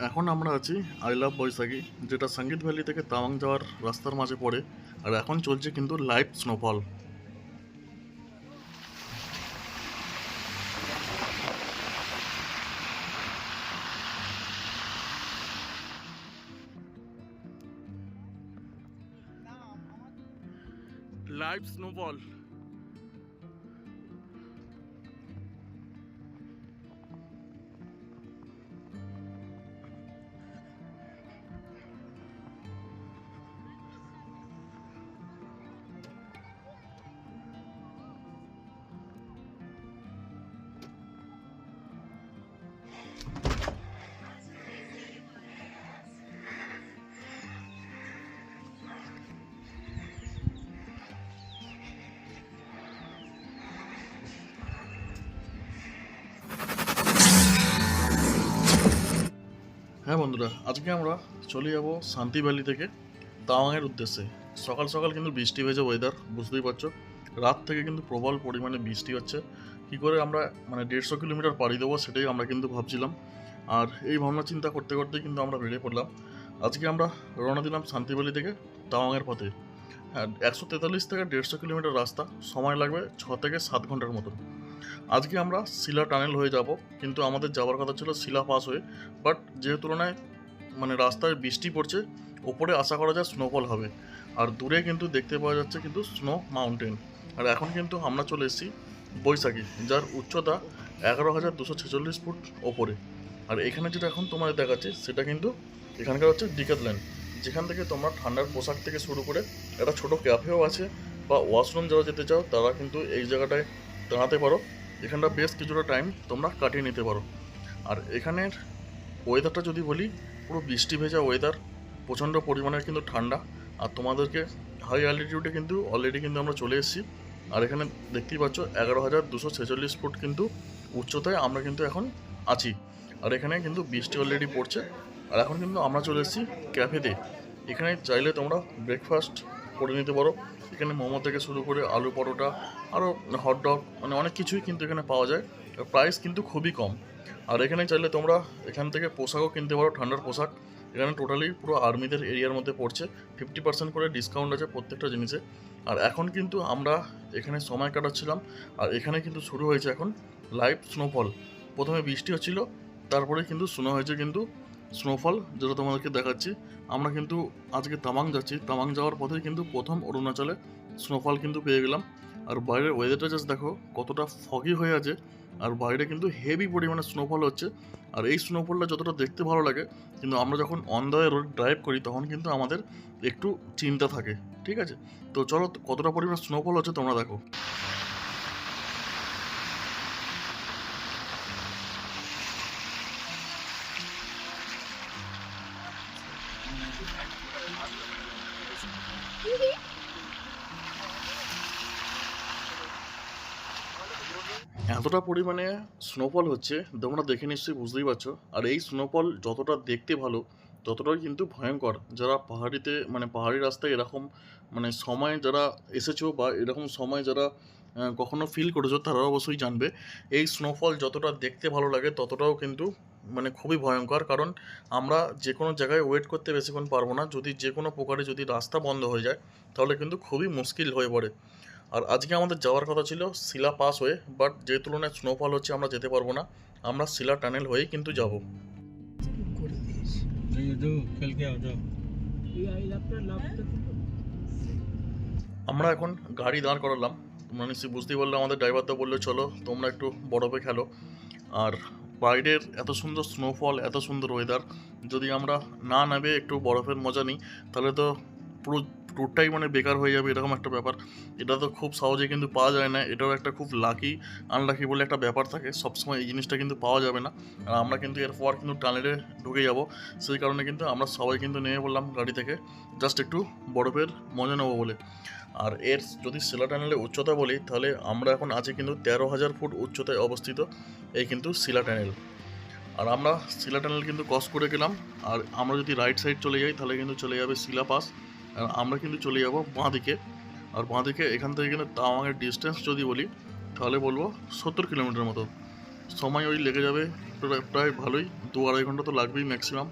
এখন আমরা আছি আই লাভ বৈশাখী, যেটা সঙ্গীত ভ্যালি থেকে তাওয়াং যাওয়ার রাস্তার মাঝে পড়ে। আর এখন চলছে কিন্তু লাইভ স্নোফল। Live snowfall. হ্যাঁ বন্ধুরা, আজকে আমরা চলে যাব শান্তি ভ্যালি থেকে তাওয়াংয়ের উদ্দেশ্যে। সকাল সকাল কিন্তু বৃষ্টি হয়েছে, ওয়েদার বুঝতেই পারছো। রাত থেকে কিন্তু প্রবল পরিমাণে বৃষ্টি হচ্ছে। কী করে আমরা 150 কিলোমিটার পাড়ি দেবো সেটাই আমরা কিন্তু ভাবছিলাম। আর এই ভাবনা চিন্তা করতে করতেই কিন্তু আমরা বেরিয়ে পড়লাম। আজকে আমরা রওনা দিলাম শান্তি ভ্যালি থেকে তাওয়াংয়ের পথে। হ্যাঁ, 143 থেকে 150 কিলোমিটার রাস্তা, সময় লাগবে 6 থেকে 7 ঘন্টার মতন। আজকে আমরা শিলা টানেল হয়ে যাব, কিন্তু আমাদের যাওয়ার কথা ছিল শিলা পাস হয়ে। বাট যে তুলনায় রাস্তায় বৃষ্টি পড়ছে, ওপরে আশা করা যায় স্নোফল হবে। আর দূরে কিন্তু দেখতে পাওয়া যাচ্ছে কিন্তু স্নো মাউন্টেন। আর এখন কিন্তু আমরা চলে এসেছি বৈশাখী, যার উচ্চতা 11,246 ফুট ওপরে। আর এখানে যেটা এখন তোমাদের দেখাচ্ছে সেটা কিন্তু এখানকার হচ্ছে ডিক্যাথল্যান্ড, যেখান থেকে তোমরা ঠান্ডার পোশাক থেকে শুরু করে একটা ছোটো ক্যাফেও আছে, বা ওয়াশরুম যারা যেতে চাও তারা কিন্তু এই জায়গাটায় দাঁড়াতে পারো। এখানটা বেশ কিছুটা টাইম তোমরা কাটিয়ে নিতে পারো। আর এখানের ওয়েদারটা যদি বলি, পুরো বৃষ্টি ভেজা ওয়েদার, প্রচণ্ড পরিমাণের কিন্তু ঠান্ডা। আর তোমাদেরকে হাই অ্যালটিটিউডে কিন্তু অলরেডি কিন্তু আমরা চলে এসেছি। আর এখানে দেখতেই পাচ্ছ 11,246 ফুট কিন্তু উচ্চতায় আমরা কিন্তু এখন আছি। আর এখানে কিন্তু বৃষ্টি অলরেডি পড়ছে। আর এখন কিন্তু আমরা চলে এসেছি ক্যাফেতে। এখানে চাইলে তোমরা ব্রেকফাস্ট করে নিতে পারো। এখানে মোমো থেকে শুরু করে আলু পরোটা, আরও হটডগ, অনেক কিছুই কিন্তু এখানে পাওয়া যায়। প্রাইস কিন্তু খুবই কম। আর এখানে চাইলে তোমরা এখান থেকে পোশাকও কিনতে পারো, ঠান্ডার পোশাক। এখানে টোটালি পুরো আর্মিদের এরিয়ার মধ্যে পড়ছে। 50% করে ডিসকাউন্ট আছে প্রত্যেকটা জিনিসে। আর এখন কিন্তু আমরা এখানে সময় কাটাচ্ছিলাম। আর এখানে কিন্তু শুরু হয়েছে এখন লাইভ স্নোফল। প্রথমে বৃষ্টি হচ্ছিল, তারপরে কিন্তু শোনা হয়েছে কিন্তু স্নোফল, যেটা তোমাদেরকে দেখাচ্ছি। আমরা কিন্তু আজকে তামাং যাচ্ছি, তামাং যাওয়ার পথেই কিন্তু প্রথম অরুণাচলে স্নোফল কিন্তু পেয়ে গেলাম। আর বাইরের ওয়েদারটা জাস্ট দেখো কতটা ফগি হয়ে আছে। আর বাইরে কিন্তু হেভি পরিমাণে স্নোফল হচ্ছে। আর এই স্নোফলটা যতটা দেখতে ভালো লাগে, কিন্তু আমরা যখন অন দ্য রোড ড্রাইভ করি তখন কিন্তু আমাদের একটু চিন্তা থাকে। ঠিক আছে, তো চলো কতটা পরিমাণ স্নোফল হচ্ছে তোমরা দেখো। এতটা পরিমাণে স্নোফল হচ্ছে তোমরা দেখে নিশ্চয়ই বুঝতেই পারছো। আর এই স্নোফল যতটা দেখতে ভালো, ততটাই কিন্তু ভয়ঙ্কর। যারা পাহাড়িতে পাহাড়ি রাস্তায় এরকম সময় যারা এসেছো, বা এরকম সময় যারা কখনো ফিল করেছো, তারা অবশ্যই জানবে এই স্নোফল যতটা দেখতে ভালো লাগে ততটাও কিন্তু খুবই ভয়ঙ্কর। কারণ আমরা যে কোনো জায়গায় ওয়েট করতে বেশিক্ষণ পারবো না। যদি যে কোনো প্রকারে যদি রাস্তা বন্ধ হয়ে যায়, তাহলে কিন্তু খুবই মুশকিল হয়ে পড়ে। আর আজকে আমাদের যাওয়ার কথা ছিল শিলা পাস হয়ে, বাট যে তুলনায় স্নোফল হচ্ছে আমরা যেতে পারবো না। আমরা শিলা টানেল হয়েই কিন্তু যাব। আমরা এখন গাড়ি দাঁড় করালাম। তোমরা নিশ্চয়ই বুঝতেই পারলে, আমাদের ড্রাইভার তো বললো চলো তোমরা একটু বরফে খেলো। আর বাইরের এত সুন্দর স্নোফল, এত সুন্দর ওয়েদার, যদি আমরা না নেবে একটু বরফের মজা নিই, তাহলে তো পুরো ট্যুরটাই বেকার হয়ে যাবে, এরকম একটা ব্যাপার। এটা তো খুব সহজে কিন্তু পাওয়া যায় না। এটাও একটা খুব লাকি আনলাকি বলে একটা ব্যাপার থাকে, সবসময় এই জিনিসটা কিন্তু পাওয়া যাবে না। আর আমরা কিন্তু এরপর কিন্তু টানেলে ঢুকে যাব। সেই কারণে কিন্তু আমরা সবাই কিন্তু নেমে পড়লাম গাড়ি থেকে, জাস্ট একটু বরফের মজা নেবো বলে। আর এর যদি শিলা টানেলের উচ্চতা বলি, তাহলে আমরা এখন আছি কিন্তু 13,000 ফুট উচ্চতায় অবস্থিত এই কিন্তু শিলা টানেল। আর আমরা শিলা টানেল কিন্তু ক্রস করে গেলাম। আর আমরা যদি রাইট সাইড চলে যাই, তাহলে কিন্তু চলে যাবে শিলা পাস। আর আমরা কিন্তু চলে যাব বাঁ দিকে। আর বাঁ দিকে এখান থেকে কিন্তু তাওয়াংয়ের ডিস্টেন্স যদি বলি, তাহলে বলবো 70 কিলোমিটার মতো। সময় ওই লেগে যাবে প্রায় ভালোই, 2-2.5 ঘন্টা তো লাগবেই ম্যাক্সিমাম।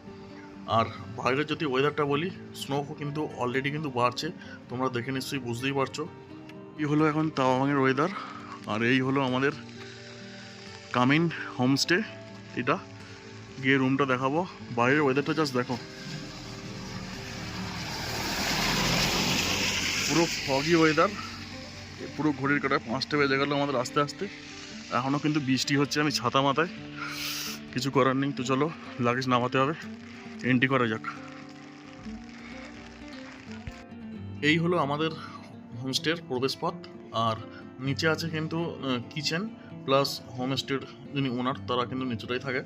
আর বাইরের যদি ওয়েদারটা বলি, স্নো কিন্তু অলরেডি কিন্তু বাড়ছে, তোমরা দেখে নিশ্চয়ই বুঝতেই পারছো। এই হলো এখন তাওয়াংয়ের ওয়েদার, আর এই হলো আমাদের কামিন হোমস্টে। এটা গিয়ে রুমটা দেখাবো। বাইরের ওয়েদারটা জাস্ট দেখো, পুরো ফগি ওয়েদার, পুরো ঘড়ির কাটায় 5টা বেজে গেল আমাদের আস্তে আস্তে। এখনও কিন্তু বৃষ্টি হচ্ছে, আমি ছাতা মাথায়, কিছু করার নেই। তো চলো লাগেজ নামাতে হবে, এন্ট্রি করা যাক। এই হলো আমাদের হোমস্টের প্রবেশপথ, আর নিচে আছে কিন্তু কিচেন প্লাস হোমস্টের যিনি ওনার তারা কিন্তু নিচেটাই থাকে।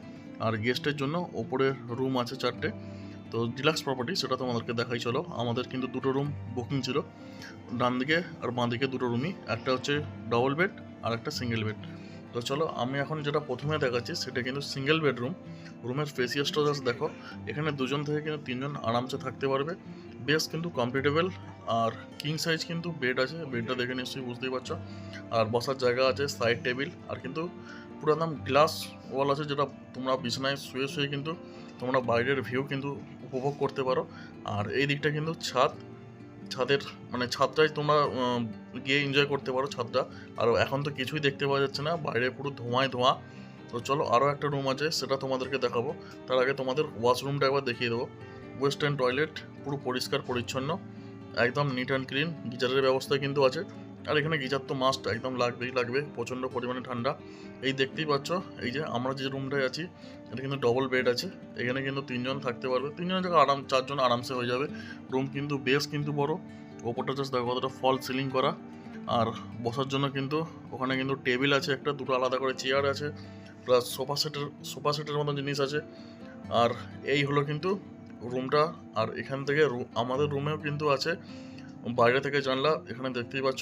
আর গেস্টের জন্য ওপরে রুম আছে 4টে। তো ডিলাক্স প্রপার্টি সেটা তোমাদেরকে দেখাই চলো। আমাদের কিন্তু 2টো রুম বুকিং ছিল, ডান দিকে আর বাঁ দিকে 2টো রুমই, একটা হচ্ছে ডবল বেড আর একটা সিঙ্গেল বেড। তো চলো আমি এখন যেটা প্রথমে দেখাচ্ছি সেটা কিন্তু সিঙ্গেল বেডরুম। রুমের স্পেসিয়াসটা জাস্ট দেখো, এখানে 2জন থেকে কিন্তু 3জন আরামসে থাকতে পারবে, বেশ কিন্তু কমফোর্টেবল। আর কিং সাইজ কিন্তু বেড আছে, বেডটা দেখে নিশ্চয়ই বুঝতেই পারছো। আর বসার জায়গা আছে, সাইড টেবিল, আর কিন্তু পুরো একদম গ্লাস ওয়াল আছে, যেটা তোমরা বিছানায় শুয়ে শুয়ে কিন্তু তোমরা বাইরের ভিউ কিন্তু উপভোগ করতে পারো। আর এই দিকটা কিন্তু ছাদের মানে ছাদটাই তোমরা গিয়ে এনজয় করতে পারো ছাদটা। আর এখন তো কিছুই দেখতে পাওয়া যাচ্ছে না, বাইরে পুরো ধোঁয়ায় ধোঁয়া। তো চলো আরও একটা রুম আছে, সেটা তোমাদেরকে দেখাবো। তার আগে তোমাদের ওয়াশরুমটা একবার দেখিয়ে দেবো। ওয়েস্টার্ন টয়লেট, পুরো পরিষ্কার পরিচ্ছন্ন, একদম নিট অ্যান্ড ক্লিন। গিজারের ব্যবস্থা কিন্তু আছে, আর এখানে গিজার তো মাস্ট একদম লাগবে, প্রচণ্ড পরিমাণে ঠান্ডা। এই দেখতেই পাচ্ছ, এই যে আমরা যে রুমটায় আছি এটা কিন্তু ডবল বেড আছে, এখানে কিন্তু 3জন থাকতে পারবে, 3জনের জায়গায় 4জন আরামসে হয়ে যাবে। রুম কিন্তু বেশ কিন্তু বড়, ওপরটা জাস্ট দেখো কতটা ফল সিলিং করা। আর বসার জন্য কিন্তু ওখানে কিন্তু টেবিল আছে একটা, 2টো আলাদা করে চেয়ার আছে, প্লাস সোফা সেটের মতো জিনিস আছে। আর এই হলো কিন্তু রুমটা। আর এখান থেকে আমাদের রুমেও কিন্তু আছে বাইরে থেকে জানলা, এখানে দেখতেই পাচ্ছ।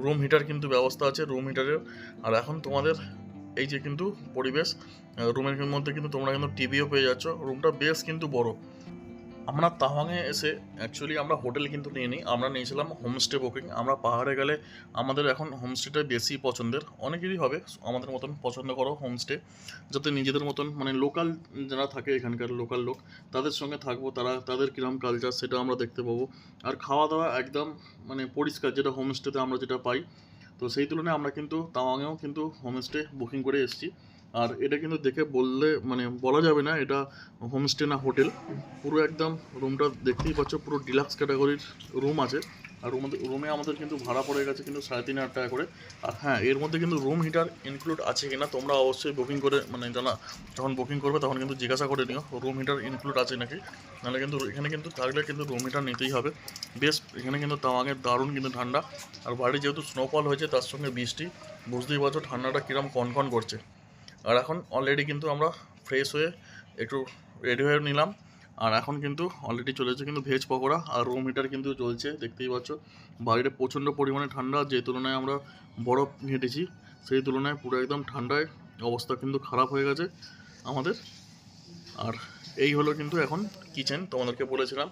রুম হিটার কিন্তু ব্যবস্থা আছে, রুম হিটারের। আর এখন তোমাদের এই যে কিন্তু পরিবেশ, রুমের মধ্যে কিন্তু তোমরা কিন্তু টিভিও পেয়ে যাচ্ছ। রুমটা বেশ কিন্তু বড়। আমরা তাওয়াংয়ে এসে অ্যাকচুয়ালি আমরা হোটেল কিন্তু নিইনি, আমরা নিয়েছিলাম হোমস্টে বুকিং। আমরা পাহাড়ে গেলে আমাদের এখন হোমস্টেটাই বেশি পছন্দের, অনেকেরই হবে আমাদের মতন পছন্দ করো হোমস্টে, যাতে নিজেদের মতন মানে লোকাল যারা থাকে এখানকার লোকাল লোক তাদের সঙ্গে থাকবো, তাদের কীরকম কালচার সেটা আমরা দেখতে পাবো। আর খাওয়া দাওয়া একদম মানে পরিষ্কার, যেটা হোমস্টেতে আমরা যেটা পাই। তো সেই তুলনায় আমরা কিন্তু তাওয়াংয়েও কিন্তু হোমস্টে বুকিং করে এসেছি। আর এটা কিন্তু দেখে মানে বলা যাবে না এটা হোমস্টে না হোটেল, পুরো একদম রুমটা দেখতেই পাচ্ছ, পুরো ডিলাক্স ক্যাটাগরির রুম আছে। আর রুমে আমাদের কিন্তু ভাড়া পড়ে গেছে কিন্তু 3,500 টাকা করে। আর হ্যাঁ, এর মধ্যে কিন্তু রুম হিটার ইনক্লুড আছে কিনা তোমরা অবশ্যই বুকিং করে মানে যখন বুকিং করবে তখন কিন্তু জিজ্ঞাসা করে নিও রুম হিটার ইনক্লুড আছে নাকি। নাহলে কিন্তু এখানে কিন্তু থাকলে কিন্তু রুম হিটার নিতেই হবে। বেশ এখানে কিন্তু তাওয়াংয়ের দারুণ কিন্তু ঠান্ডা। আর বাইরে যেহেতু স্নোফল হয়েছে তার সঙ্গে বৃষ্টি, বুঝতেই পারছো ঠান্ডাটা কীরকম কনকন করছে। আর এখন অলরেডি কিন্তু আমরা ফ্রেশ হয়ে একটু রেডি হয়ে নিলাম। আর এখন কিন্তু অলরেডি চলেছে কিন্তু ভেজ পকোড়া, আর রুম হিটার কিন্তু চলছে, দেখতেই পাচ্ছ। বাইরে প্রচণ্ড পরিমাণে ঠান্ডা, যে তুলনায় আমরা বরফ হেঁটেছি সেই তুলনায় পুরো একদম ঠান্ডায় অবস্থা কিন্তু খারাপ হয়ে গেছে আমাদের। আর এই হলো কিন্তু এখন কিচেন, তোমাদেরকে বলেছিলাম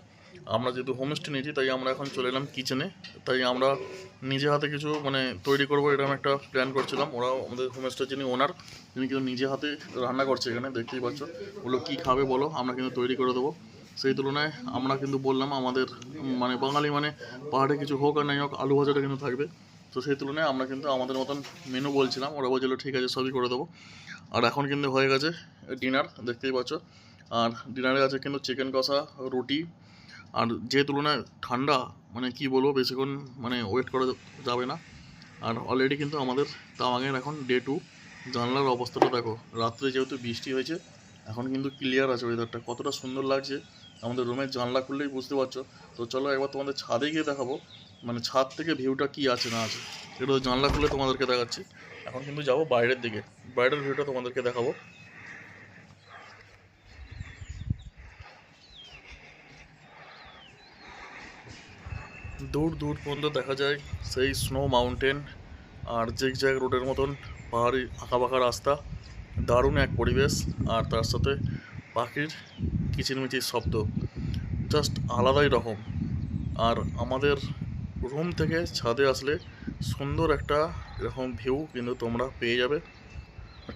আমরা যেহেতু হোমস্টে নিয়েছি তাই আমরা এখন চলে এলাম কিচেনে। তাই আমরা নিজে হাতে কিছু মানে তৈরি করবো এরকম একটা প্ল্যান করছিলাম। ওরা আমাদের হোমস্টের যিনি ওনার তিনি কিন্তু নিজে হাতে রান্না করছে, এখানে দেখতেই পাচ্ছ। ওগুলো কী খাবে বলো, আমরা কিন্তু তৈরি করে দেবো। সেই তুলনায় আমরা কিন্তু বললাম আমাদের মানে বাঙালি মানে পাহাড়ে কিছু হোক আর নাই হোক আলু ভাজাটা কিন্তু থাকবে। তো সেই তুলনায় আমরা কিন্তু আমাদের মতন মেনু বলছিলাম, ওরা বলছিল ঠিক আছে সবই করে দেবো। আর এখন কিন্তু হয়ে গেছে ডিনার, দেখতেই পাচ্ছ। আর ডিনারে আছে কিন্তু চিকেন কষা, রুটি। আর যে তুলনায় ঠান্ডা মানে কি বলবো, বেশিক্ষণ মানে ওয়েট করা যাবে না। আর অলরেডি কিন্তু আমাদের তাওয়াংয়ের এখন ডে 2। জানলার অবস্থাটা দেখো, রাত্রে যেহেতু বৃষ্টি হয়েছে এখন কিন্তু ক্লিয়ার আছে ওয়েদারটা, কতটা সুন্দর লাগছে। আমাদের রুমের জানলা খুললেই বুঝতে পারছো। তো চলো একবার তোমাদের ছাদে গিয়ে দেখাবো মানে ছাদ থেকে ভিউটা কি আছে না আছে, এটা জানলা খুলে তোমাদেরকে দেখাচ্ছি। এখন কিন্তু যাবো বাইরের দিকে, বাইরের ভিউটা তোমাদেরকে দেখাবো। দূর দূর পর্যন্ত দেখা যায় সেই স্নো মাউন্টেন আর জিগজ্যাগ রোডের মতন পাহাড়ি আঁকাবাঁকা রাস্তা, দারুণ এক পরিবেশ। আর তার সাথে পাখির কিচিরমিচির শব্দ, জাস্ট আলাদাই রকম। আর আমাদের রুম থেকে ছাদে আসলে সুন্দর একটা এরকম ভিউ কিন্তু তোমরা পেয়ে যাবে।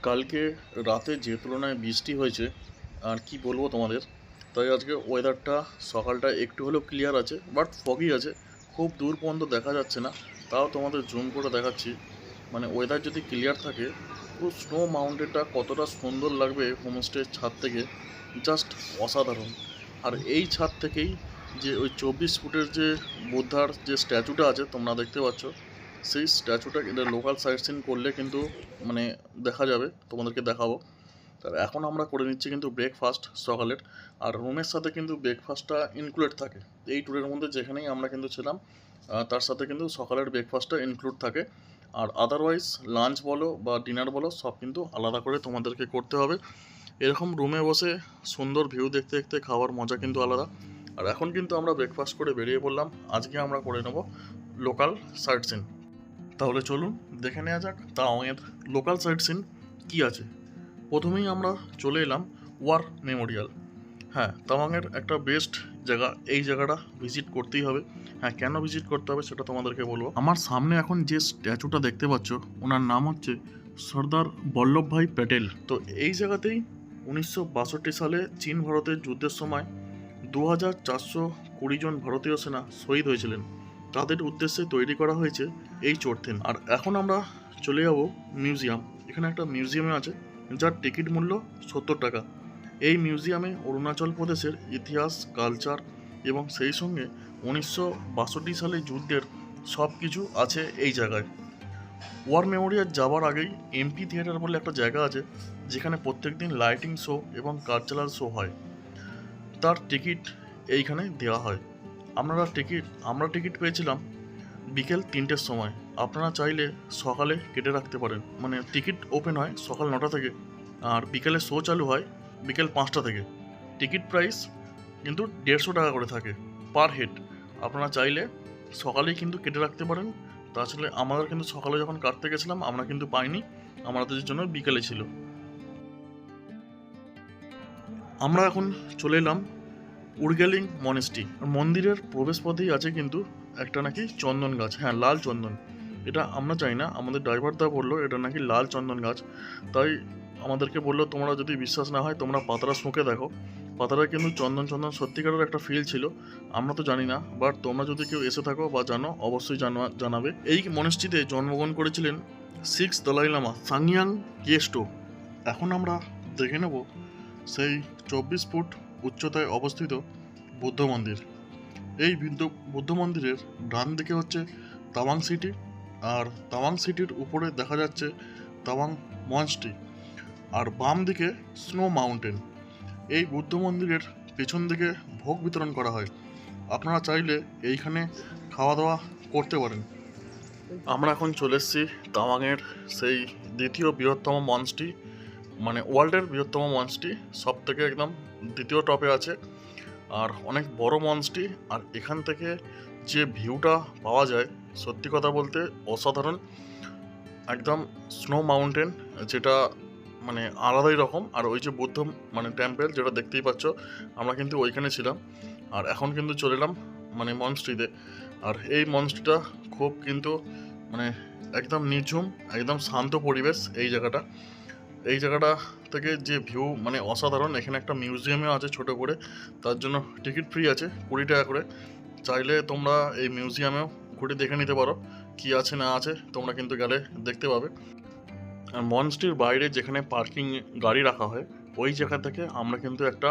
কালকে রাতে যে তুলনায় বৃষ্টি হয়েছে আর কি বলবো তোমাদের, তাই আজকে ওয়েদারটা সকালটা একটু হলেও ক্লিয়ার আছে, বাট ফগি আছে, খুব দূর পর্যন্ত দেখা যাচ্ছে না। তাও তোমাদের জুম করে দেখাচ্ছি। মানে ওয়েদার যদি ক্লিয়ার থাকে, পুরো স্নো মাউন্টেনটা কতটা সুন্দর লাগবে হোমস্টের ছাদ থেকে, জাস্ট অসাধারণ। আর এই ছাদ থেকেই যে ওই 24 ফুটের যে বুদ্ধার যে স্ট্যাচুটা আছে তোমরা দেখতে পাচ্ছ, সেই স্ট্যাচুটা এটা লোকাল সাইট সিন করলে কিন্তু মানে দেখা যাবে, তোমাদেরকে দেখাবো। তার এখন আমরা করে নিচ্ছি কিন্তু ব্রেকফাস্ট সকালের, আর রুমের সাথে কিন্তু ব্রেকফাস্টটা ইনক্লুড থাকে। এই ট্যুরের মধ্যে যেখানেই আমরা কিন্তু ছিলাম তার সাথে কিন্তু সকালের ব্রেকফাস্টটা ইনক্লুড থাকে। আর আদারওয়াইজ লাঞ্চ বলো বা ডিনার বলো সব কিন্তু আলাদা করে তোমাদেরকে করতে হবে। এরকম রুমে বসে সুন্দর ভিউ দেখতে দেখতে খাওয়ার মজা কিন্তু আলাদা। আর এখন কিন্তু আমরা ব্রেকফাস্ট করে বেরিয়ে পড়লাম। আজকে আমরা করে নেব লোকাল সাইট সিন। তাহলে চলুন দেখে নেওয়া যাক তাওয়াংয়ের লোকাল সাইট সিন কী আছে। প্রথমেই আমরা চলে এলাম ওয়ার মেমোরিয়াল। হ্যাঁ, তাওয়াংয়ের একটা বেস্ট জায়গা, এই জায়গাটা ভিজিট করতেই হবে। হ্যাঁ, কেন ভিজিট করতে হবে সেটা তোমাদেরকে বলবো। আমার সামনে এখন যে স্ট্যাচুটা দেখতে পাচ্ছ, ওনার নাম হচ্ছে সর্দার বল্লভভাই প্যাটেল। তো এই জায়গাতেই 1962 সালে চীন ভারতের যুদ্ধের সময় 2420 জন ভারতীয় সেনা শহীদ হয়েছিলেন। তাদের উদ্দেশ্যে তৈরি করা হয়েছে এই চোরথেন। আর এখন আমরা চলে যাব মিউজিয়াম। এখানে একটা মিউজিয়ামে আছে যার টিকিট মূল্য 70 টাকা। এই মিউজিয়ামে অরুণাচল প্রদেশের ইতিহাস, কালচার এবং সেই সঙ্গে 1962 সালে যুদ্ধের সব কিছু আছে এই জায়গায়। ওয়ার মেমোরিয়াল যাওয়ার আগেই এমপি থিয়েটার বলে একটা জায়গা আছে, যেখানে প্রত্যেকদিন লাইটিং শো এবং কালচারাল শো হয়। তার টিকিট এইখানে দেওয়া হয়। আমরা টিকিট পেয়েছিলাম বিকেল 3টের সময়। আপনারা চাইলে সকালে কেটে রাখতে পারেন। মানে টিকিট ওপেন হয় সকাল 9টা থেকে, আর বিকেলে শো চালু হয় বিকেল 5টা থেকে। টিকিট প্রাইস কিন্তু 150 টাকা করে থাকে পার হেড। আপনারা চাইলে সকালেই কিন্তু কেটে রাখতে পারেন। তাছাড়া আমাদের কিন্তু সকালে যখন কাটতে গেছিলাম আমরা কিন্তু পাইনি, আমাদের জন্য বিকেলে ছিল। আমরা এখন চলে এলাম উর্গেলিং মনেস্ট্রি। মন্দিরের প্রবেশপথেই আছে কিন্তু একটা নাকি চন্দন গাছ। হ্যাঁ, লাল চন্দন। এটা আমরা চাই না, আমাদের ড্রাইভারদা বললো এটা নাকি লাল চন্দন গাছ। তাই আমাদেরকে বললো তোমরা যদি বিশ্বাস না হয় তোমরা পাতাটা শুঁকে দেখো। পাতাটা কিন্তু চন্দন চন্দন সত্যিকারের একটা ফিল ছিল। আমরা তো জানি না, বাট তোমরা যদি কেউ এসে থাকো বা জানো অবশ্যই জানাবে। এই মনেস্ট্রিতে জন্মগ্রহণ করেছিলেন 6 দলাই লামা সাংয়াং গেস্টো। এখন আমরা দেখে নেব সেই 24 ফুট উচ্চতায় অবস্থিত বুদ্ধ মন্দির। এই বুদ্ধ মন্দিরের ডান দিকে হচ্ছে তাওয়াং সিটি, আর তাওয়াং সিটির উপরে দেখা যাচ্ছে তাওয়াং মনেস্ট্রি, আর বাম দিকে স্নো মাউন্টেন। এই বুদ্ধ মন্দিরের পেছন দিকে ভোগ বিতরণ করা হয়। আপনারা চাইলে এইখানে খাওয়া দাওয়া করতে পারেন। আমরা এখন চলে এসেছি তাওয়াংয়ের সেই দ্বিতীয় বৃহত্তম মঞ্চটি, মানে ওয়ার্ল্ডের বৃহত্তম মঞ্চটি, সব থেকে একদম দ্বিতীয় টপে আছে। আর অনেক বড় মঞ্চটি, আর এখান থেকে যে ভিউটা পাওয়া যায় সত্যি কথা বলতে অসাধারণ। একদম স্নো মাউন্টেন, যেটা মানে আলাদাই রকম। আর ওই যে বুদ্ধ মানে টেম্পেল যেটা দেখতেই পাচ্ছ, আমরা কিন্তু ওইখানে ছিলাম। আর এখন কিন্তু চলে এলাম মানে মঞ্চটিতে। আর এই মঞ্চটিটা খুব কিন্তু মানে একদম নিঝুম, একদম শান্ত পরিবেশ এই জায়গাটা থেকে যে ভিউ মানে অসাধারণ। এখানে একটা মিউজিয়ামও আছে ছোট করে, তার জন্য টিকিট ফ্রি আছে 20 টাকা করে। চাইলে তোমরা এই মিউজিয়ামেও ঘুরে দেখে নিতে পারো কি আছে না আছে, তোমরা কিন্তু গেলে দেখতে পাবে। আর মঞ্চটির বাইরে যেখানে পার্কিং গাড়ি রাখা হয় ওই জায়গা থেকে আমরা কিন্তু একটা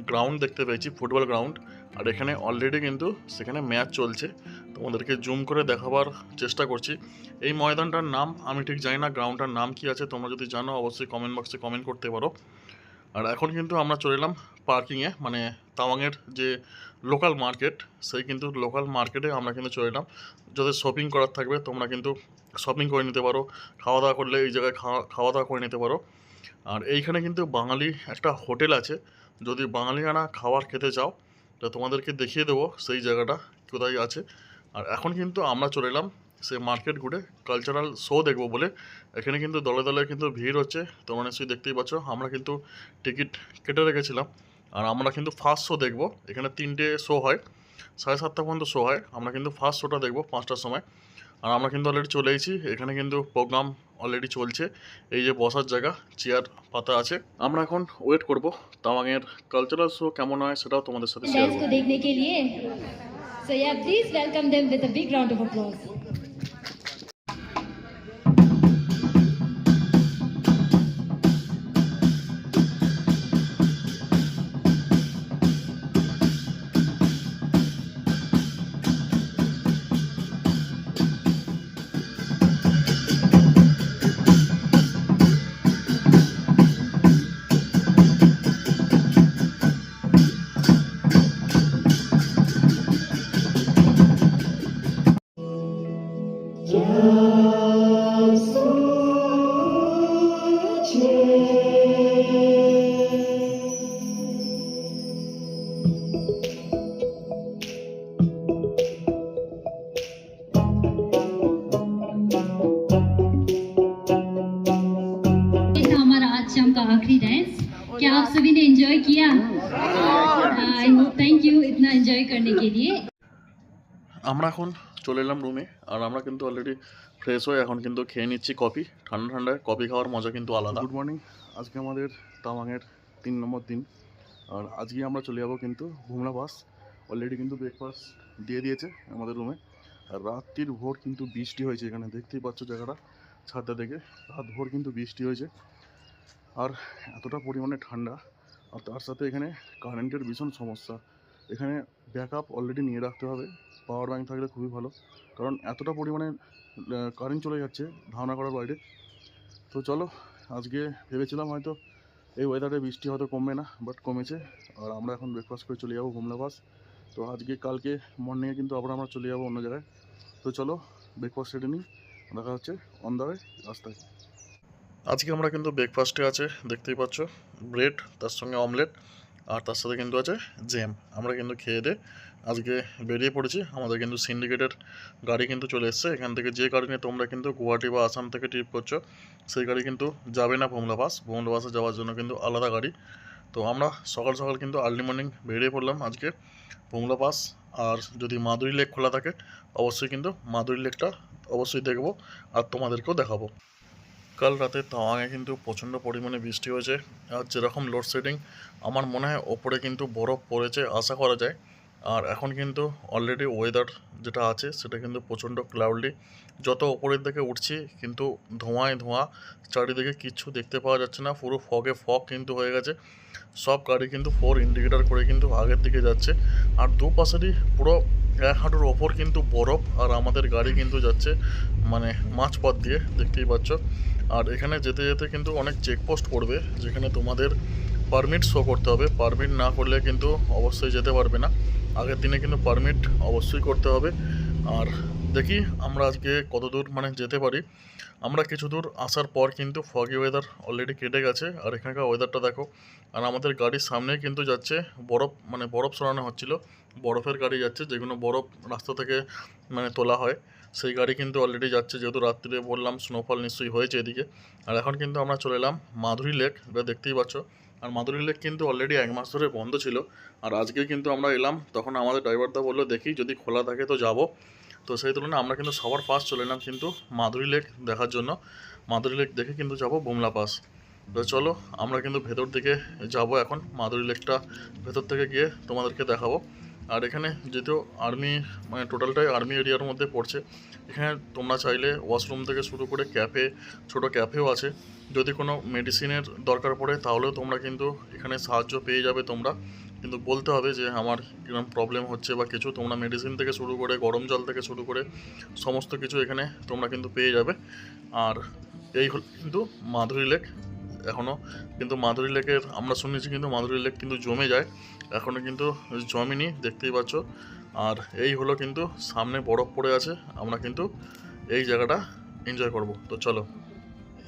গ্রাউন্ড দেখতে পেয়েছি, ফুটবল গ্রাউন্ড। আর এখানে অলরেডি কিন্তু সেখানে ম্যাচ চলছে, তোমাদেরকে জুম করে দেখাবার চেষ্টা করছি। এই ময়দানটার নাম আমি ঠিক জানি না, গ্রাউন্ডটার নাম কি আছে, তোমরা যদি জানো অবশ্যই কমেন্ট বক্সে কমেন্ট করতে পারো। আর এখন কিন্তু আমরা চলে এলাম পার্কিংয়ে, মানে তাওয়াংয়ের যে লোকাল মার্কেট, সেই কিন্তু লোকাল মার্কেটে আমরা কিন্তু চলে এলাম। যাদের শপিং করার থাকবে তোমরা কিন্তু শপিং করে নিতে পারো, খাওয়া দাওয়া করলে এই জায়গায় খাওয়া দাওয়া করে নিতে পারো। আর এইখানে কিন্তু বাঙালি একটা হোটেল আছে, যদি বাঙালিয়ানা খাবার খেতে চাও তো তোমাদেরকে দেখিয়ে দেবো সেই জায়গাটা কোথায় আছে। আর এখন কিন্তু আমরা চলে এলাম সেই মার্কেট ঘুরে কালচারাল শো দেখবো বলে। এখানে কিন্তু দলে দলে কিন্তু ভিড় হচ্ছে, তোমরা নিশ্চয়ই দেখতেই পাচ্ছ। আমরা কিন্তু টিকিট কেটে রেখেছিলাম, আর আমরা কিন্তু ফার্স্ট শো দেখবো। এখানে 3টে শো হয়, 7:30 পর্যন্ত শো হয়। আমরা কিন্তু ফার্স্ট শোটা দেখবো 5টার সময়। আর আমরা কিন্তু অলরেডি চলে এসেছি, এখানে কিন্তু প্রোগ্রাম অলরেডি চলছে। এই যে বসার জায়গা, চেয়ার পাতা আছে। আমরা এখন ওয়েট করব তাওয়াংয়ের কালচারাল শো কেমন হয় সেটাও তোমাদের সাথে শেয়ার dance করব। को देखने के लिए so yeah please welcome them with a big round of applause. था हमारा आज शाम का आखिरी डांस। क्या आप सभी ने एंजॉय किया? आई होप, थैंक यू इतना एंजॉय करने के लिए। আমরা এখন চলে এলাম রুমে, আর আমরা কিন্তু অলরেডি ফ্রেশ হয়ে এখন কিন্তু খেয়ে নিচ্ছি কফি। ঠান্ডা ঠান্ডায় কফি খাওয়ার মজা কিন্তু আলাদা। গুড মর্নিং, আজকে আমাদের তাওয়াংয়ের 3 নম্বর দিন, আর আজকে আমরা চলে যাবো কিন্তু ভুমলা পাস। অলরেডি কিন্তু ব্রেকফাস্ট দিয়ে দিয়েছে আমাদের রুমে। আর রাত্রির ভোর কিন্তু বৃষ্টি হয়েছে, এখানে দেখতেই পাচ্ছ জায়গাটা ছাদটা থেকে। রাত ভোর কিন্তু বৃষ্টি হয়েছে, আর এতটা পরিমাণে ঠান্ডা, আর তার সাথে এখানে কারেন্টের ভীষণ সমস্যা। এখানে ব্যাকআপ অলরেডি নিয়ে রাখতে হবে, পাওয়ার ব্যাঙ্ক থাকলে খুবই ভালো, কারণ এতটা পরিমাণে কারেন্ট চলে যাচ্ছে ধারণা করার বাইরে। তো চলো, আজকে ভেবেছিলাম হয়তো এই ওয়েদারে বৃষ্টি হয়তো কমবে না, বাট কমেছে। আর আমরা এখন ব্রেকফাস্ট করে চলে যাবো ভুমলা পাস। তো আজকে কালকে মর্নিংয়ে কিন্তু আবার আমরা চলে যাবো অন্য জায়গায়। তো চলো ব্রেকফাস্ট সেরে নিই, দেখা হচ্ছে অন দ্য ওয়ে রাস্তায়। আজকে আমরা কিন্তু ব্রেকফাস্টে আছে দেখতেই পাচ্ছ ব্রেড, তার সঙ্গে অমলেট, আর তার সাথে কিন্তু আছে জ্যাম। আমরা কিন্তু খেয়ে দিয়ে আজকে বেরিয়ে পড়েছি। আমাদের কিন্তু সিন্ডিকেটের গাড়ি কিন্তু চলে এসছে। এখান থেকে যে গাড়ি নিয়ে তোমরা কিন্তু গুয়াহাটি বা আসাম থেকে ট্রিপ করছো, সেই গাড়ি কিন্তু যাবে না ভুমলা পাস। ভুমলা পাসে যাওয়ার জন্য কিন্তু আলাদা গাড়ি। তো আমরা সকাল সকাল কিন্তু আর্লি মর্নিং বেরিয়ে পড়লাম আজকে ভুমলা পাস। আর যদি মাদুরি লেক খোলা থাকে অবশ্যই কিন্তু মাদুরি লেকটা অবশ্যই দেখবো, আর তোমাদেরকেও দেখাবো। কাল রাতে তাওয়াংয়ে কিন্তু প্রচণ্ড পরিমাণে বৃষ্টি হয়েছে, আর যেরকম লোডশেডিং, আমার মনে হয় ওপরে কিন্তু বরফ পড়েছে আশা করা যায়। আর এখন কিন্তু অলরেডি ওয়েদার যেটা আছে সেটা কিন্তু প্রচণ্ড ক্লাউডি। যত ওপরের দিকে উঠছি কিন্তু ধোঁয়ায় ধোঁয়া, চারিদিকে কিচ্ছু দেখতে পাওয়া যাচ্ছে না, পুরো ফগে ফগ কিন্তু হয়ে গেছে। সব গাড়ি কিন্তু 4 ইন্ডিকেটার করে কিন্তু আগের দিকে যাচ্ছে, আর দুপাশেরই পুরো 1 হাঁটুর ওপর কিন্তু বরফ, আর আমাদের গাড়ি কিন্তু যাচ্ছে মানে মাঝপথ দিয়ে দেখতেই পাচ্ছ। আর এখানে যেতে যেতে কিন্তু অনেক চেকপোস্ট পড়বে, যেখানে তোমাদের পারমিট শো করতে হবে। পারমিট না করলে কিন্তু অবশ্যই যেতে পারবে না। আগের দিনে কিন্তু পারমিট অবশ্যই করতে হবে। আর দেখি আমরা আজকে কত দূর মানে যেতে পারি। আমরা কিছু দূর আসার পর কিন্তু ফগি ওয়েদার অলরেডি কেটে গেছে, আর এখানকার ওয়েদারটা দেখো। আর আমাদের গাড়ির সামনে কিন্তু যাচ্ছে বরফ, মানে বরফ সরানো হচ্ছিল, বরফের গাড়ি যাচ্ছে, যেগুলো বরফ রাস্তা থেকে মানে তোলা হয়, সেই গাড়ি কিন্তু অলরেডি যাচ্ছে। যেহেতু রাত্রিরে বললাম স্নোফল নিশ্চয়ই হয়েছে এদিকে। আর এখন কিন্তু আমরা চলে এলাম মাধুরী লেক, এটা দেখতেই পাচ্ছ। আর মাধুরী লেক কিন্তু অলরেডি 1 মাস ধরে বন্ধ ছিল, আর আজকে কিন্তু আমরা এলাম। তখন আমাদের ড্রাইভারদা বললো দেখি যদি খোলা থাকে তো যাব। তো সেই তুলনায় আমরা কিন্তু সবার ফার্স্ট চলে এলাম কিন্তু মাধুরী লেক দেখার জন্য। মাধুরী লেক দেখে কিন্তু যাব বুমলা পাস। তো চলো আমরা কিন্তু ভেতর দিকে যাব এখন। মাধুরী লেকটা ভেতর থেকে গিয়ে তোমাদেরকে দেখাবো। আর এখানে যেহেতু আর্মি, মানে টোটালটাই আর্মি এরিয়ার মধ্যে পড়ছে, এখানে তোমরা চাইলে ওয়াশরুম থেকে শুরু করে ক্যাফে, ছোট ক্যাফেও আছে। যদি কোনো মেডিসিনের দরকার পড়ে তাহলেও তোমরা কিন্তু এখানে সাহায্য পেয়ে যাবে। তোমরা কিন্তু বলতে হবে যে আমার এরকম প্রবলেম হচ্ছে বা কিছু, তোমরা মেডিসিন থেকে শুরু করে গরম জল থেকে শুরু করে সমস্ত কিছু এখানে তোমরা কিন্তু পেয়ে যাবে। আর এই হল কিন্তু মাধুরী লেক। এখনও কিন্তু মাধুরী লেকের আমরা শুনেছি কিন্তু মাধুরী লেক কিন্তু জমে যায়, এখনও কিন্তু জমেনি দেখতেই পাচ্ছ। আর এই হলো কিন্তু সামনে বরফ পড়ে আছে, আমরা কিন্তু এই জায়গাটা এনজয় করব। তো চলো,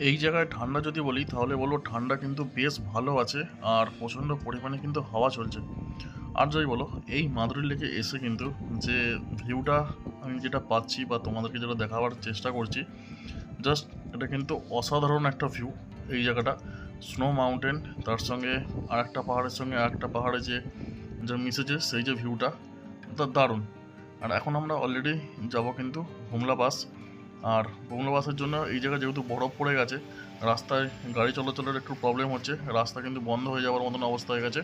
এই জায়গায় ঠান্ডা যদি বলি তাহলে বলবো ঠান্ডা কিন্তু বেশ ভালো আছে, আর প্রচণ্ড পরিমাণে কিন্তু হাওয়া চলছে। আর যাই বলো, এই মাধুরী লেকে এসে কিন্তু যে ভিউটা আমি যেটা পাচ্ছি বা তোমাদেরকে যেটা দেখাবার চেষ্টা করছি, জাস্ট এটা কিন্তু অসাধারণ একটা ভিউ। এই জায়গাটা স্নো মাউন্টেন, তার সঙ্গে আরেকটা পাহাড়ের সঙ্গে আরেকটা পাহাড়ে যে যা মিশেছে, সেই যে ভিউটা তা দারুণ। আর এখন আমরা অলরেডি যাব কিন্তু ভুমলা পাস। আর বুমলা বাসের জন্য এই জায়গায় যেহেতু বরফ পড়ে গেছে, রাস্তায় গাড়ি চলাচলের একটু প্রবলেম হচ্ছে, রাস্তা কিন্তু বন্ধ হয়ে যাওয়ার মতন অবস্থা হয়ে গেছে।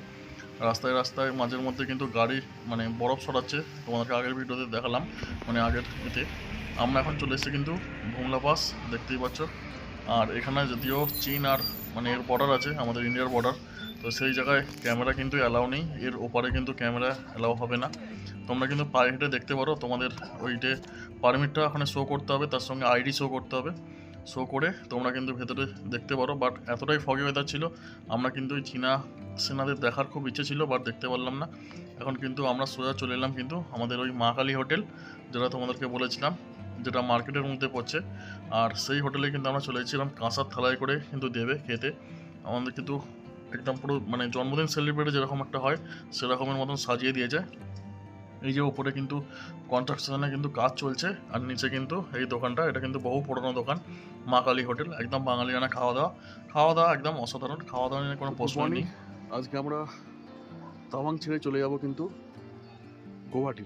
রাস্তায় রাস্তায় মাঝের মধ্যে কিন্তু গাড়ি মানে বরফ সরাচ্ছে, তোমাদেরকে আগের ভিডিওতে দেখালাম, মানে আগের এতে। আমরা এখন চলে এসেছি কিন্তু বুমলা পাস, দেখতেই পাচ্ছ। আর এখানে যদিও চীন আর মানে এর বর্ডার আছে, আমাদের ইন্ডিয়ার বর্ডার, তো সেই জায়গায় ক্যামেরা কিন্তু অ্যালাউ নেই, এর ওপারে কিন্তু ক্যামেরা অ্যালাউ হবে না। তোমরা কিন্তু পায়ে হেঁটে দেখতে পারো, তোমাদের ওইটে পারমিটটা ওখানে শো করতে হবে, তার সঙ্গে আইডি শো করতে হবে। শো করে তোমরা কিন্তু ভেতরে দেখতে পারো। বাট এতটাই ফগি ওয়েদার ছিল, আমরা কিন্তু ওই চীনা সেনাদের দেখার খুব ইচ্ছে ছিল, বাট দেখতে পারলাম না। এখন কিন্তু আমরা সোজা চলে এলাম কিন্তু আমাদের ওই মা কালী হোটেল, যেটা তোমাদেরকে বলেছিলাম, যেটা মার্কেটের মধ্যে পড়ছে। আর সেই হোটেলে কিন্তু আমরা চলে এসেছিলাম, কাঁসার থালায় করে কিন্তু দেবে খেতে। আমাদের কিন্তু একদম পুরো মানে জন্মদিন সেলিব্রেট যেরকম একটা হয় সেরকমের মতন সাজিয়ে দিয়েছে। এই যে উপরে কিন্তু কনস্ট্রাকশনে কিন্তু কাজ চলছে, আর নিচে কিন্তু এই দোকানটা, এটা কিন্তু বহু পুরনো দোকান, মা কালী হোটেল, একদম বাঙালিয়ানা খাওয়া দাওয়া একদম অসাধারণ, খাওয়া দাওয়া নিয়ে কোনো প্রশ্ন নেই। আজকে আমরা তাওয়াং ছেড়ে চলে যাব কিন্তু গৌহাটি।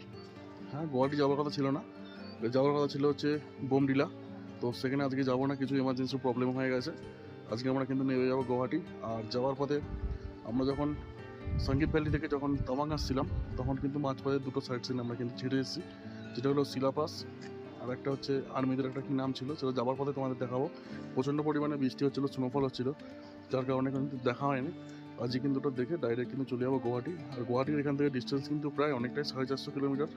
হ্যাঁ, গৌহাটি যাওয়ার কথা ছিল না, যাওয়ার কথা ছিল হচ্ছে বোমডিলা। তো সেখানে আজকে যাবো না, কিছু এমার্জেন্সি প্রবলেম হয়ে গেছে। আজকে আমরা কিন্তু নেমে যাবো গৌহাটি। আর যাওয়ার পথে আমরা যখন সঙ্গীত ভ্যালি থেকে যখন তাওয়াং আসছিলাম, তখন কিন্তু মাঝপথে দুটো সাইড সিন আমরা কিন্তু ছেড়ে এসেছি, যেটা হলো শিলাপাস, আর একটা হচ্ছে আর্মিদের একটা কি নাম ছিল, সেটা যাওয়ার পথে তোমাদের দেখাবো। প্রচণ্ড পরিমাণে বৃষ্টি হচ্ছিলো, স্নোফল হচ্ছিলো, যার কারণে কিন্তু দেখা হয়নি। আজকে কিন্তু ওটা দেখে ডাইরেক্ট কিন্তু চলে যাবো গৌহাটি। আর গুয়াহাটির এখান থেকে ডিস্টেন্স কিন্তু প্রায় অনেকটাই, 450 কিলোমিটার,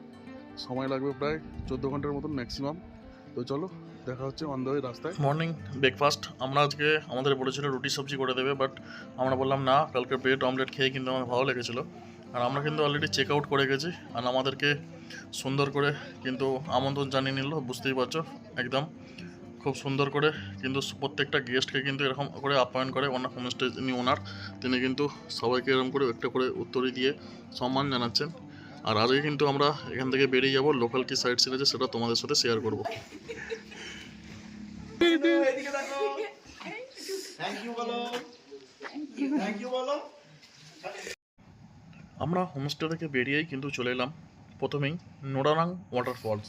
সময় লাগবে প্রায় 14 ঘন্টার মতন ম্যাক্সিমাম। তো চলো, দেখা হচ্ছে অন দ্য ওয়ে রাস্তায়। মর্নিং ব্রেকফাস্ট আমরা আজকে আমাদের বলেছিল রুটি সবজি করে দেবে, বাট আমরা বললাম না, কালকে ব্রেড অমলেট খেয়ে কিন্তু আমার ভালো লেগেছিলো। আর আমরা কিন্তু অলরেডি চেক আউট করে গেছি, আর আমাদেরকে সুন্দর করে কিন্তু আমন্ত্রণ জানিয়ে নিল, বুঝতেই পারছো একদম খুব সুন্দর করে কিন্তু প্রত্যেকটা গেস্টকে কিন্তু এরকম করে আপ্যায়ন করে ওনার হোমস্টে যিনি ওনার, তিনি কিন্তু সবাইকে এরকম করে একটা করে উত্তরই দিয়ে সম্মান জানাচ্ছেন। আর আজকে কিন্তু আমরা এখান থেকে বেরিয়ে যাব, লোকাল কি সাইট সিন আছে সেটা তোমাদের সাথে শেয়ার করব। আমরা হোমস্টে থেকে বেরিয়েই কিন্তু চলে এলাম প্রথমেই নোডারাং ওয়াটারফলস।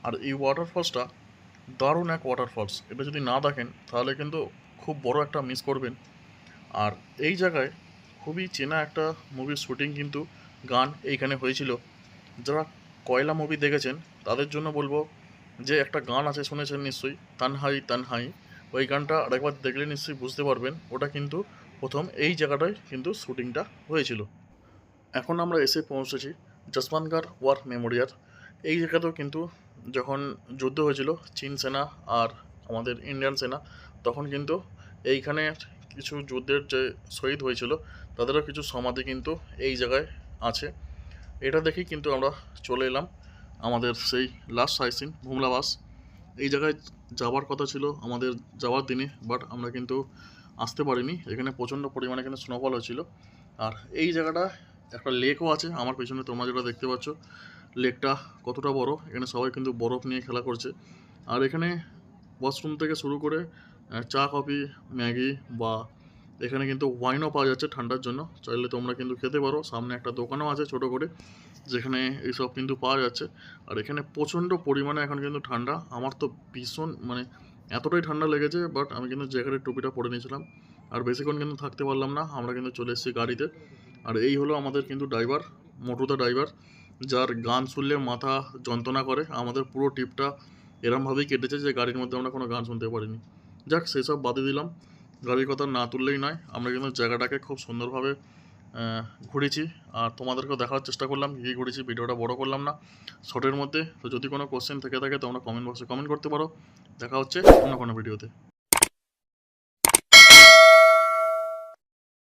আর এই ওয়াটারফলসটা দারুণ এক ওয়াটারফলস, এটা যদি না দেখেন তাহলে কিন্তু খুব বড় একটা মিস করবেন। আর এই জায়গায় খুবই চেনা একটা মুভির শ্যুটিং কিন্তু গান এইখানে হয়েছিল। যারা কয়লা মুভি দেখেছেন তাদের জন্য বলবো যে একটা গান আছে, শুনেছেন নিশ্চয়ই, তানহাই তানহাই। ওই গানটা আরেকবার দেখলে নিশ্চয়ই বুঝতে পারবেন, ওটা কিন্তু প্রথম এই জায়গাটায় কিন্তু শ্যুটিংটা হয়েছিল। এখন আমরা এসে পৌঁছেছি যশবন্তগড় ওয়ার মেমোরিয়াল। এই জায়গাতেও কিন্তু যখন যুদ্ধ হয়েছিল চীন সেনা আর আমাদের ইন্ডিয়ান সেনা, তখন কিন্তু এইখানে কিছু যুদ্ধের যে শহীদ হয়েছিল তাদেরও কিছু সমাধি কিন্তু এই জায়গায় আছে। এটা দেখেই কিন্তু আমরা চলে এলাম আমাদের সেই লাস্ট সাইট বুমলা পাস। এই জায়গায় যাওয়ার কথা ছিল আমাদের যাওয়ার দিনে, বাট আমরা কিন্তু আসতে পারিনি, এখানে প্রচণ্ড পরিমাণে কিন্তু স্নোফল হচ্ছিল। আর এই জায়গাটা একটা লেকও আছে আমার পেছনে, তোমরা যেটা দেখতে পাচ্ছ লেকটা কতটা বড়, এখানে সবাই কিন্তু বরফ নিয়ে খেলা করছে। আর এখানে ওয়াশরুম থেকে শুরু করে চা কফি ম্যাগি বা এখানে কিন্তু ওয়াইনও পাওয়া যাচ্ছে ঠান্ডার জন্য, চাইলে তোমরা কিন্তু খেতে পারো। সামনে একটা দোকানও আছে ছোটো করে, যেখানে এইসব কিন্তু পাওয়া যাচ্ছে। আর এখানে প্রচণ্ড পরিমাণে এখন কিন্তু ঠান্ডা, আমার তো ভীষণ মানে এতটাই ঠান্ডা লেগেছে, বাট আমি কিন্তু জ্যাকেটের টুপিটা পরে নিয়েছিলাম। আর বেশিক্ষণ কিন্তু থাকতে পারলাম না, আমরা কিন্তু চলে এসেছি গাড়িতে। আর এই হলো আমাদের কিন্তু ড্রাইভার, মোটুদা ড্রাইভার, যার গান শুনলে মাথা যন্ত্রণা করে। আমাদের পুরো ট্রিপটা এরমভাবেই কেটেছে যে গাড়ির মধ্যে আমরা কোনো গান শুনতে পারিনি। যাক, সেসব বাদে দিলাম, গাড়ির কথা না তুললেই নয়। আমরা কিন্তু জায়গাটাকে খুব সুন্দরভাবে ঘুরেছি, আর তোমাদেরকেও দেখার চেষ্টা করলাম কী ঘুরেছি। ভিডিওটা বড় করলাম না, শর্টের মধ্যে। তো যদি কোনো কোশ্চেন থেকে থাকে তোমরা কমেন্ট বক্সে কমেন্ট করতে পারো। দেখা হচ্ছে অন্য কোনো ভিডিওতে।